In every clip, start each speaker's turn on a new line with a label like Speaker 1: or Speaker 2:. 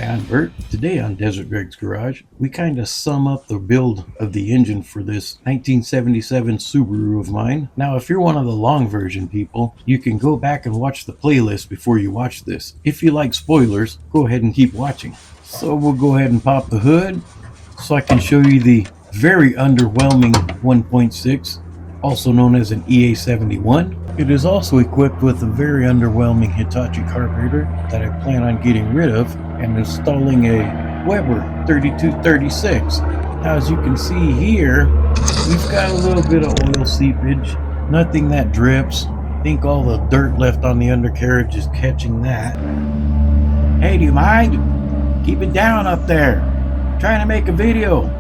Speaker 1: I'm Bert. Today on Desert Greg's Garage, we kind of sum up the build of the engine for this 1977 Subaru of mine. Now, if you're one of the long version people, you can go back and watch the playlist before you watch this. If you like spoilers, go ahead and keep watching. So we'll go ahead and pop the hood so I can show you the very underwhelming 1.6, also known as an EA71. It is also equipped with a very underwhelming Hitachi carburetor that I plan on getting rid of and installing a Weber 3236. Now, as you can see here, we've got a little bit of oil seepage, nothing that drips. I think all the dirt left on the undercarriage is catching that. Hey, do you mind? Keep it down up there. I'm trying to make a video.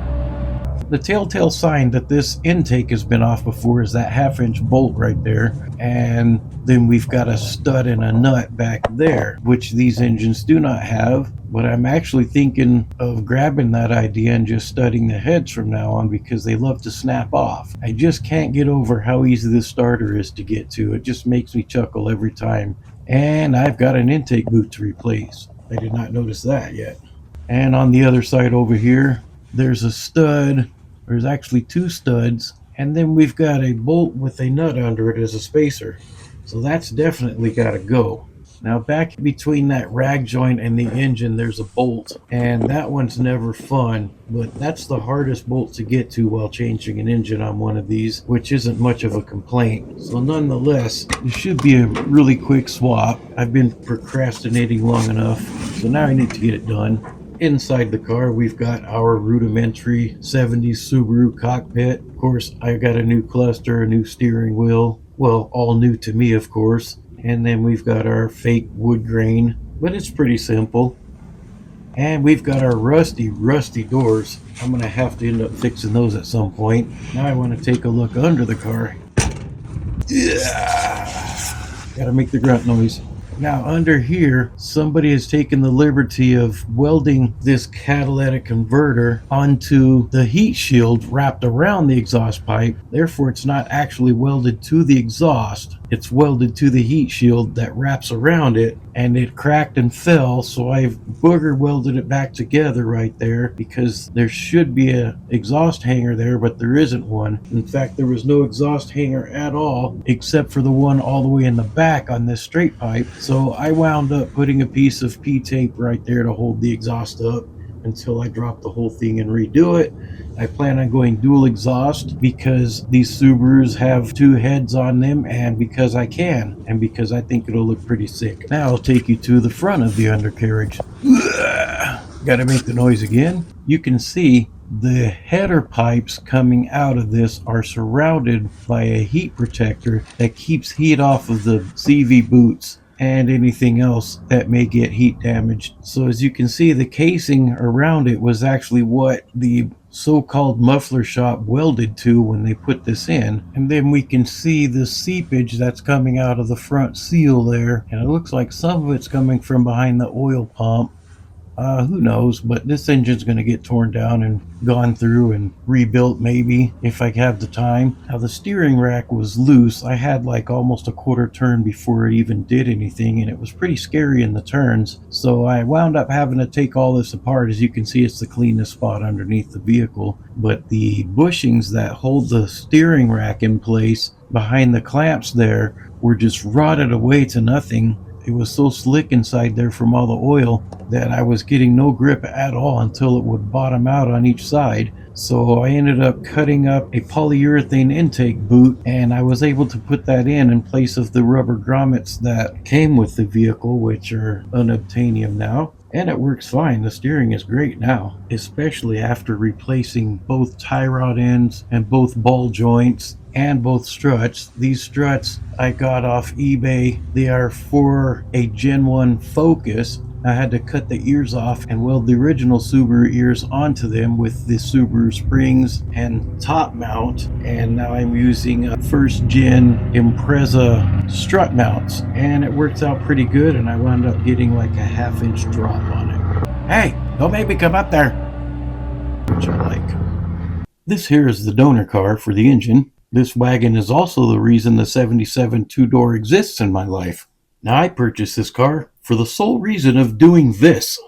Speaker 1: The telltale sign that this intake has been off before is that 1/2-inch bolt right there, and then we've got a stud and a nut back there, which these engines do not have. But I'm actually thinking of grabbing that idea and just studding the heads from now on, because they love to snap off. I just can't get over how easy this starter is to get to. It just makes me chuckle every time. And I've got an intake boot to replace. I did not notice that yet. And on the other side over here, there's a stud. There's actually two studs, and then we've got a bolt with a nut under it as a spacer. So that's definitely got to go. Now, back between that rag joint and the engine, there's a bolt, and that one's never fun, but that's the hardest bolt to get to while changing an engine on one of these, which isn't much of a complaint. So nonetheless, it should be a really quick swap. I've been procrastinating long enough, so now I need to get it done. Inside the car, we've got our rudimentary 70s Subaru cockpit. Of course, I got a new cluster, a new steering wheel. Well, all new to me, of course. And then we've got our fake wood grain, but it's pretty simple. And we've got our rusty doors. I'm going to have to end up fixing those at some point. Now I want to take a look under the car. Yeah. Gotta make the grunt noise. Now, under here, somebody has taken the liberty of welding this catalytic converter onto the heat shield wrapped around the exhaust pipe. Therefore, it's not actually welded to the exhaust. It's welded to the heat shield that wraps around it, and it cracked and fell, so I've booger welded it back together right there, because there should be an exhaust hanger there, but there isn't one. In fact, there was no exhaust hanger at all, except for the one all the way in the back on this straight pipe. So I wound up putting a piece of P-tape right there to hold the exhaust up until I drop the whole thing and redo it. I plan on going dual exhaust because these Subarus have two heads on them, and because I can, and because I think it'll look pretty sick. Now I'll take you to the front of the undercarriage. Gotta make the noise again. You can see the header pipes coming out of this are surrounded by a heat protector that keeps heat off of the CV boots and anything else that may get heat damaged. So as you can see, the casing around it was actually what the so-called muffler shop welded to when they put this in. And then we can see the seepage that's coming out of the front seal there, and it looks like some of it's coming from behind the oil pump. Who knows, but this engine's going to get torn down and gone through and rebuilt maybe if I have the time. Now, the steering rack was loose. I had like almost a quarter turn before it even did anything, and it was pretty scary in the turns. So I wound up having to take all this apart. As you can see, it's the cleanest spot underneath the vehicle. But the bushings that hold the steering rack in place behind the clamps there were just rotted away to nothing. It was so slick inside there from all the oil that I was getting no grip at all until it would bottom out on each side. So I ended up cutting up a polyurethane intake boot, and I was able to put that in place of the rubber grommets that came with the vehicle, which are unobtainium now. And it works fine. The steering is great now, especially after replacing both tie rod ends and both ball joints and both struts. These struts I got off eBay. They are for a Gen 1 Focus. I had to cut the ears off and weld the original Subaru ears onto them with the Subaru springs and top mount, and now I'm using first gen Impreza strut mounts, and it works out pretty good, and I wound up getting like a 1/2-inch drop on it. Hey, don't make me come up there, which I like. This here is the donor car for the engine. This wagon is also the reason the 77 two-door exists in my life. Now, I purchased this car for the sole reason of doing this.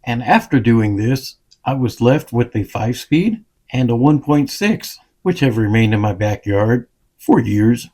Speaker 1: And after doing this, I was left with a 5-speed and a 1.6, which have remained in my backyard for years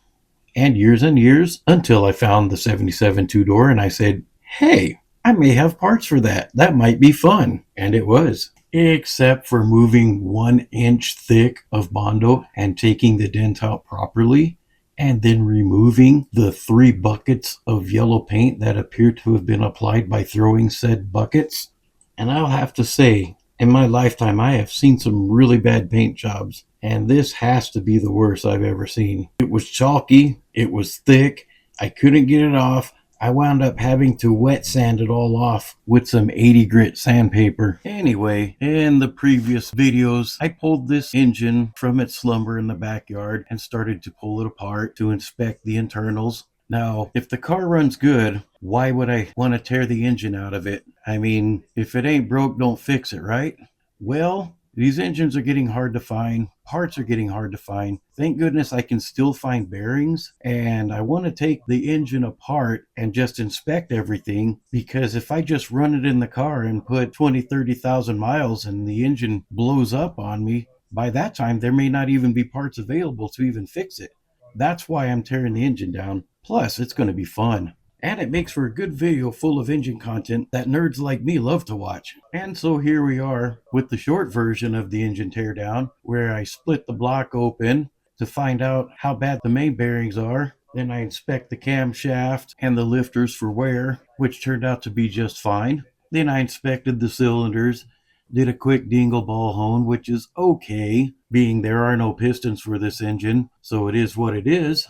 Speaker 1: and years and years until I found the 77 two-door and I said, hey, I may have parts for that. That might be fun. And it was. Except for moving 1 inch thick of Bondo and taking the dent out properly, and then removing the 3 buckets of yellow paint that appear to have been applied by throwing said buckets. And I'll have to say, in my lifetime, I have seen some really bad paint jobs, and this has to be the worst I've ever seen. It was chalky, it was thick, I couldn't get it off. I wound up having to wet sand it all off with some 80 grit sandpaper. Anyway, in the previous videos, I pulled this engine from its slumber in the backyard and started to pull it apart to inspect the internals. Now, if the car runs good, why would I want to tear the engine out of it? I mean, if it ain't broke, don't fix it, right? Well, these engines are getting hard to find. Parts are getting hard to find. Thank goodness I can still find bearings. And I want to take the engine apart and just inspect everything, because if I just run it in the car and put 20, 30,000 miles and the engine blows up on me, by that time there may not even be parts available to even fix it. That's why I'm tearing the engine down. Plus, it's going to be fun. And it makes for a good video full of engine content that nerds like me love to watch. And so here we are with the short version of the engine teardown, where I split the block open to find out how bad the main bearings are. Then I inspect the camshaft and the lifters for wear, which turned out to be just fine. Then I inspected the cylinders, did a quick dingle ball hone, which is okay, being there are no pistons for this engine, so it is what it is.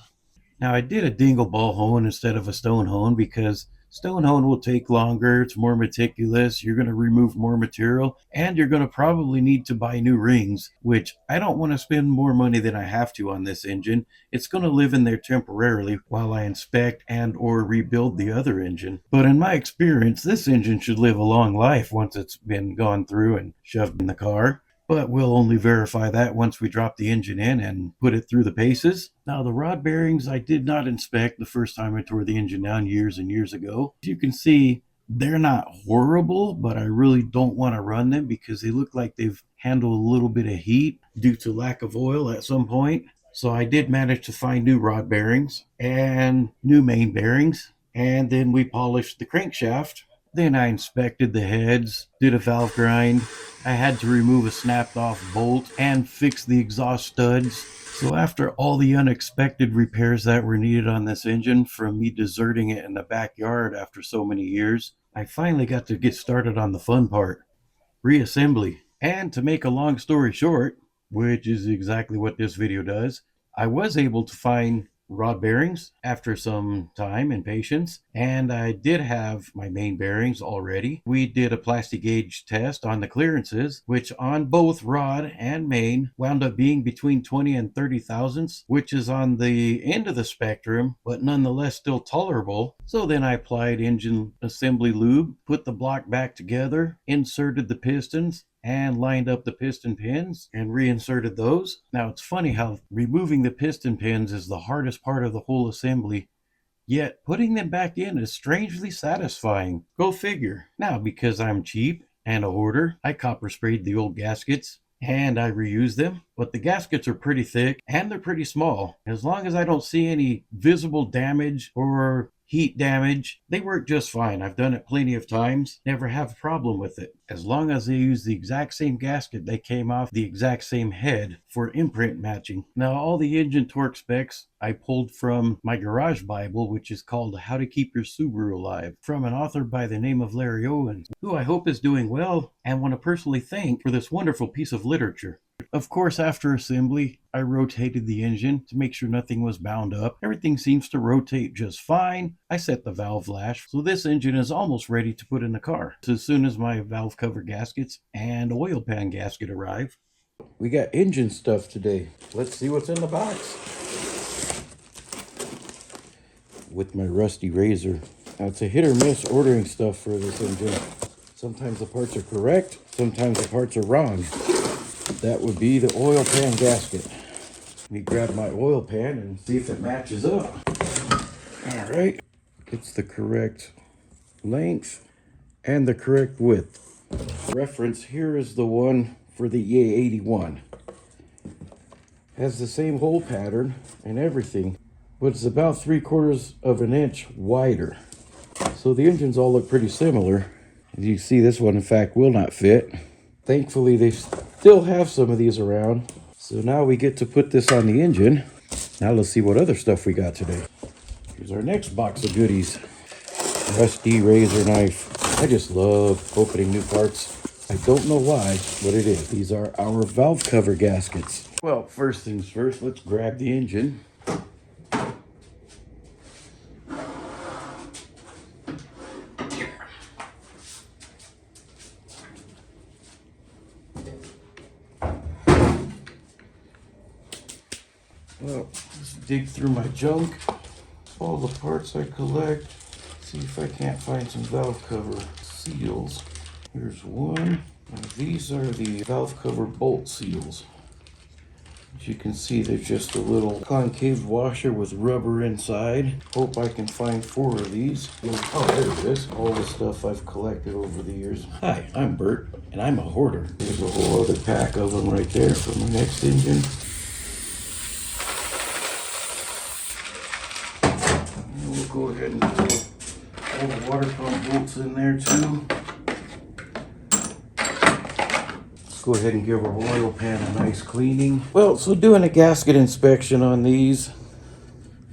Speaker 1: Now, I did a dingle ball hone instead of a stone hone because stone hone will take longer, it's more meticulous, you're going to remove more material, and you're going to probably need to buy new rings, which I don't want to spend more money than I have to on this engine. It's going to live in there temporarily while I inspect and or rebuild the other engine. But in my experience, this engine should live a long life once it's been gone through and shoved in the car. But we'll only verify that once we drop the engine in and put it through the paces. Now, the rod bearings I did not inspect the first time I tore the engine down years and years ago. As you can see, they're not horrible, but I really don't want to run them because they look like they've handled a little bit of heat due to lack of oil at some point. So I did manage to find new rod bearings and new main bearings, and then we polished the crankshaft. Then I inspected the heads, did a valve grind. I had to remove a snapped off bolt and fix the exhaust studs. So after all the unexpected repairs that were needed on this engine, from me deserting it in the backyard after so many years, I finally got to get started on the fun part, reassembly. And to make a long story short, which is exactly what this video does, I was able to find rod bearings after some time and patience, and I did have my main bearings already. We did a plastic gauge test on the clearances, which on both rod and main wound up being between 20 and 30 thousandths, which is on the end of the spectrum, but nonetheless still tolerable. So then I applied engine assembly lube, put the block back together, inserted the pistons, and lined up the piston pins and reinserted those. Now, it's funny how removing the piston pins is the hardest part of the whole assembly, yet putting them back in is strangely satisfying. Go figure. Now, because I'm cheap and a hoarder, I copper sprayed the old gaskets and I reused them, but the gaskets are pretty thick and they're pretty small. As long as I don't see any visible damage or heat damage, they work just fine. I've done it plenty of times, never have a problem with it. As long as they use the exact same gasket, they came off the exact same head for imprint matching. Now, all the engine torque specs I pulled from my garage Bible, which is called How to Keep Your Subaru Alive, from an author by the name of Larry Owens, who I hope is doing well and want to personally thank for this wonderful piece of literature. Of course, after assembly, I rotated the engine to make sure nothing was bound up. Everything seems to rotate just fine. I set the valve lash, so this engine is almost ready to put in the car. So as soon as my valve cover gaskets and oil pan gasket arrive. We got engine stuff today. Let's see what's in the box. With my rusty razor. Now, it's a hit or miss ordering stuff for this engine. Sometimes the parts are correct, sometimes the parts are wrong. That would be the oil pan gasket. Let me grab my oil pan and see if it matches up. All right, it's the correct length and the correct width. Reference, here is the one for the EA81. Has the same hole pattern and everything, but it's about 3/4 of an inch wider. So the engines all look pretty similar. As you see, this one in fact will not fit. Thankfully they still have some of these around. So now we get to put this on the engine. Now let's see what other stuff we got today. Here's our next box of goodies. Rusty razor knife. I just love opening new parts. I don't know why, but it is. These are our valve cover gaskets. Well, first things first, let's grab the engine. Well, let's dig through my junk, all the parts I collect, see if I can't find some valve cover seals. Here's one. Now, these are the valve cover bolt seals. As you can see, they're just a little concave washer with rubber inside. Hope I can find 4 of these. Oh, there it is. All the stuff I've collected over the years. Hi, I'm Bert, and I'm a hoarder. There's a whole other pack of them right there for my next engine. And we'll go ahead and put all the water pump bolts in there too. Go ahead and give our oil pan a nice cleaning. Well, so doing a gasket inspection on these,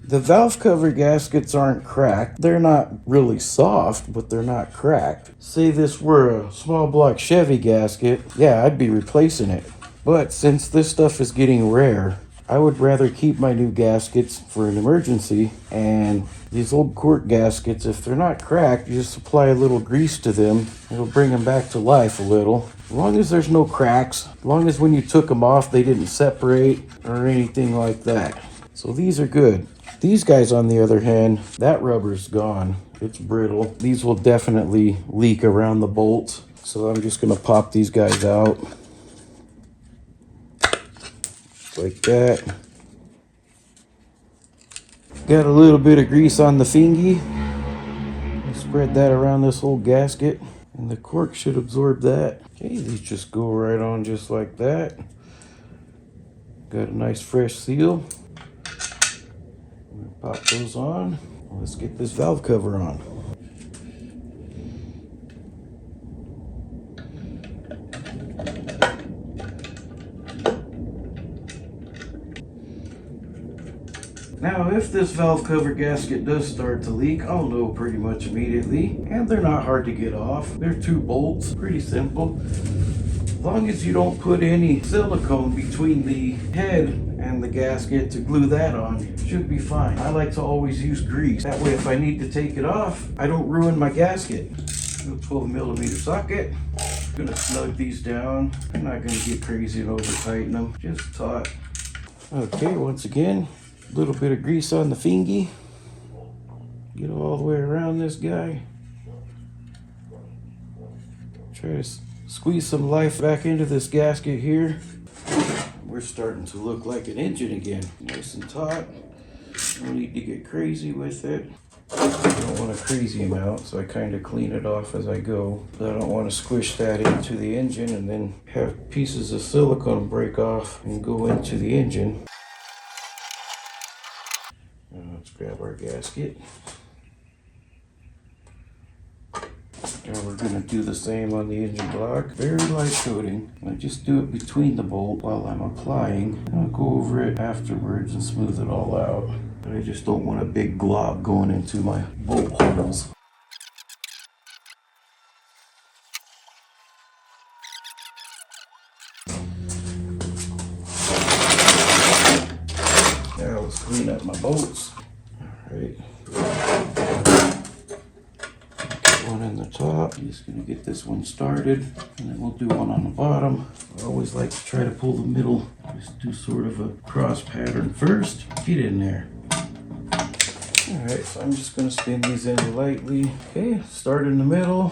Speaker 1: the valve cover gaskets aren't cracked. They're not really soft, but they're not cracked. Say this were a small block Chevy gasket, yeah, I'd be replacing it. But since this stuff is getting rare, I would rather keep my new gaskets for an emergency, and these old quart gaskets, if they're not cracked, you just apply a little grease to them. It'll bring them back to life a little. As long as there's no cracks, as long as when you took them off, they didn't separate or anything like that. So these are good. These guys, on the other hand, that rubber's gone. It's brittle. These will definitely leak around the bolts. So I'm just gonna pop these guys out. Like that. Got a little bit of grease on the fingy. Spread that around this whole gasket, and the cork should absorb that. Okay, these just go right on just like that. Got a nice fresh seal. Pop those on. Let's get this valve cover on. Now, if this valve cover gasket does start to leak, I'll know pretty much immediately. And they're not hard to get off. They're 2 bolts, pretty simple. As long as you don't put any silicone between the head and the gasket to glue that on, it should be fine. I like to always use grease. That way, if I need to take it off, I don't ruin my gasket. 12mm socket. I'm gonna snug these down. I'm not gonna get crazy and over tighten them, just taut. Okay, once again, a little bit of grease on the fingy. Get all the way around this guy. Try to squeeze some life back into this gasket here. We're starting to look like an engine again. Nice and taut. No need to get crazy with it. I don't want a crazy amount, so I kind of clean it off as I go. But I don't want to squish that into the engine and then have pieces of silicone break off and go into the engine. Let's grab our gasket. Now we're going to do the same on the engine block. Very light coating. I just do it between the bolt while I'm applying. I'll go over it afterwards and smooth it all out. But I just don't want a big glob going into my bolt holes. Now let's clean up my bolts. Alright. One in the top. I'm just going to get this one started, and then we'll do one on the bottom. I always like to try to pull the middle, just do sort of a cross pattern first. Get in there. Alright, so I'm just going to spin these in lightly. Okay, start in the middle.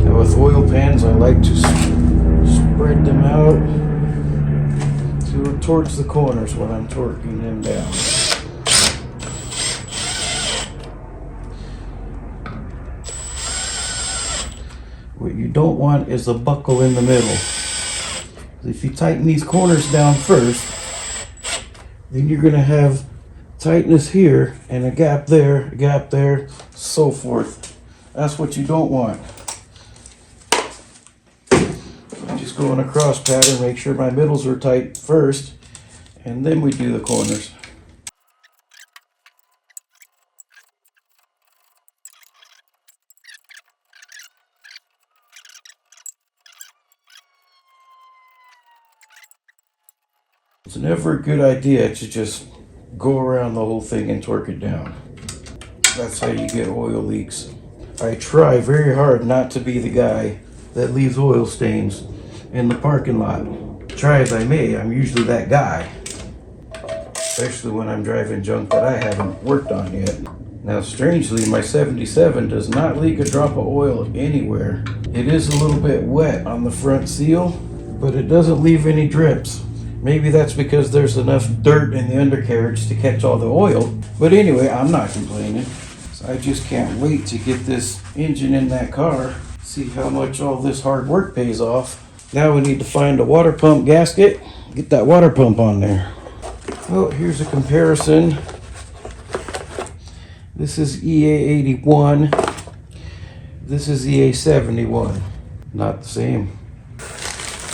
Speaker 1: Now with oil pans, I like to spread them out towards the corners when I'm torquing them down. What you don't want is a buckle in the middle. If you tighten these corners down first, then you're going to have tightness here and a gap there, so forth. That's what you don't want. I just go in a cross pattern, make sure my middles are tight first, and then we do the corners. It's never a good idea to just go around the whole thing and torque it down. That's how you get oil leaks. I try very hard not to be the guy that leaves oil stains in the parking lot. Try as I may, I'm usually that guy. Especially when I'm driving junk that I haven't worked on yet. Now strangely, my 77 does not leak a drop of oil anywhere. It is a little bit wet on the front seal, but it doesn't leave any drips. Maybe that's because there's enough dirt in the undercarriage to catch all the oil. But anyway, I'm not complaining. So I just can't wait to get this engine in that car. See how much all this hard work pays off. Now we need to find a water pump gasket. Get that water pump on there. Well, here's a comparison. This is EA81. This is EA71. Not the same.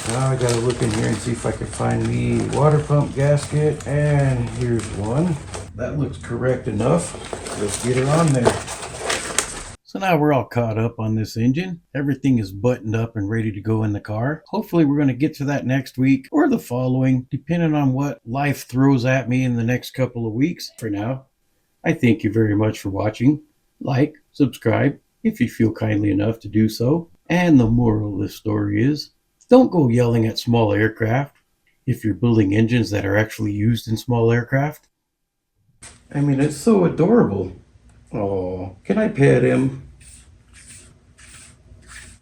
Speaker 1: Now I gotta look in here and see if I can find the water pump gasket, and here's one. That looks correct enough. Let's get it on there. So now we're all caught up on this engine. Everything is buttoned up and ready to go in the car. Hopefully we're gonna get to that next week or the following, depending on what life throws at me in the next couple of weeks. For now, I thank you very much for watching. Like, subscribe if you feel kindly enough to do so. And the moral of this story is, don't go yelling at small aircraft if you're building engines that are actually used in small aircraft. I mean, it's so adorable. Oh, can I pet him?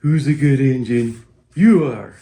Speaker 1: Who's a good engine? You are.